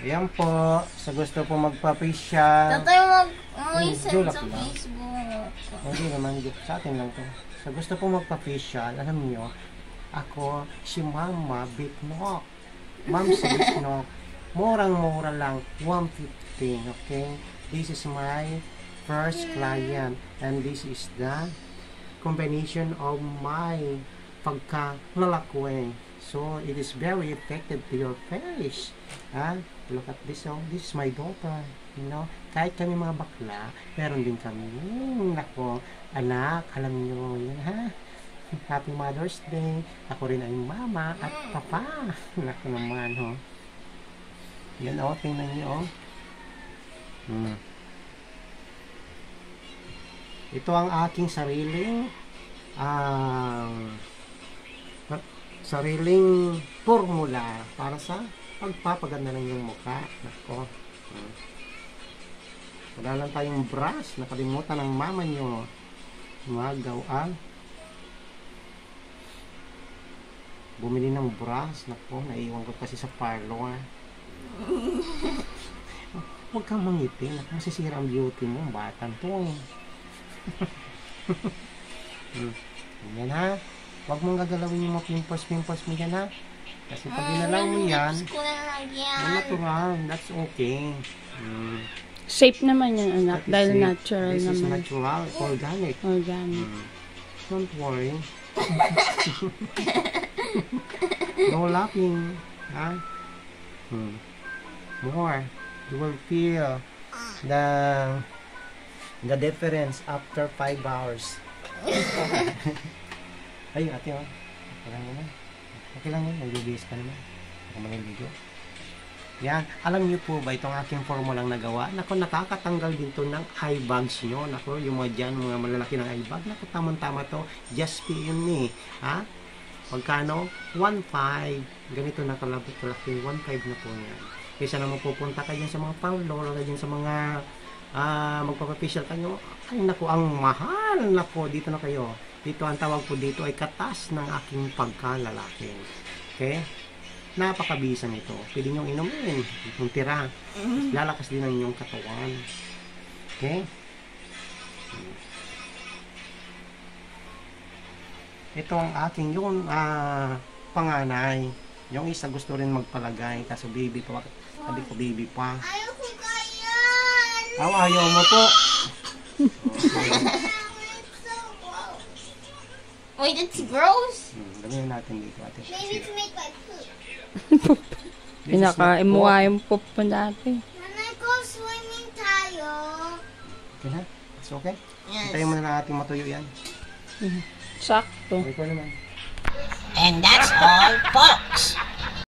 Ayan po, sa gusto po magpa-facial. Tatay mag-send sa Facebook. Hindi naman, sa atin lang to. Sa gusto po magpa-facial, alam niyo, ako, si Mama Bitnok. Ma'am si Bitnok. Murang-mura lang, 115, okay? This is my first client. And this is the combination of my pagka-lalakwe. So, it is very effective to your face. Look at this, oh. This is my daughter. You know, kahit kami mga bakla, meron din kami. Nako, anak, alam nyo yun, ha? Happy Mother's Day. Ako rin ay mama at papa. Nako naman, ho. Yan, oh, tingnan nyo, oh. Ito ang aking sariling formula para sa pagpapaganda ng iyong mukha. Nako. Wala lang tayong brush. Nakalimutan ng mama nyo magawa. Bumili ng brush. Nako, naiwan ko kasi sa parlor. Huwag kang mangiti. Nako, masisira ang beauty mo. Batang to. Yan, ha. Huwag mong gagalawin yung mga pimples mo yan, ha. Kasi pag ginalaw mo yan, natural. That's okay. Safe naman yan, anak. Dahil natural this naman. This is natural, organic. Organic. Don't worry. No laughing. Ha? More. You will feel the difference after 5 hours. Ay, ate, oh. Okay lang naman. Okay lang yun. Nagbibihis ka naman. Ako maniligo. Yan. Alam niyo po ba itong aking formulang nagawa? Naku, nakakatanggal din to ng eye bags nyo. Naku, yung mga dyan, mga malalaki ng eye bag. Naku, tamang-tama to. Just PME. Ha? Pagkano? 1.5. Ganito na kalaki. 1.5 na po yan. Kaysa naman pupunta kayo sa mga parlor, o dyan sa mga magpapafacial kayo. Ay, naku, ang mahal. Naku, dito na kayo. Dito, ang tawag po dito ay katas ng aking pagkalalaki. Okay? Napakabisa nito. Pwede nyo inumin. Yung tira. Lalakas din ang inyong katawan. Okay? Ito ang aking yung panganay. Yung isa gusto rin magpalagay. Kaso baby pa. Sabi ko baby pa. Ayaw ko ganyan! Ayaw mo po. Wait, that's gross. Gawin natin dito, ate. Maybe to make my poop. Pinakain mo nga yung poop mo dati. Nanay ko, swimming tayo. Okay na? It's okay? Yes. Hintayin mo na natin matuyo yan. Sakto. Okay ko naman. And that's all, folks.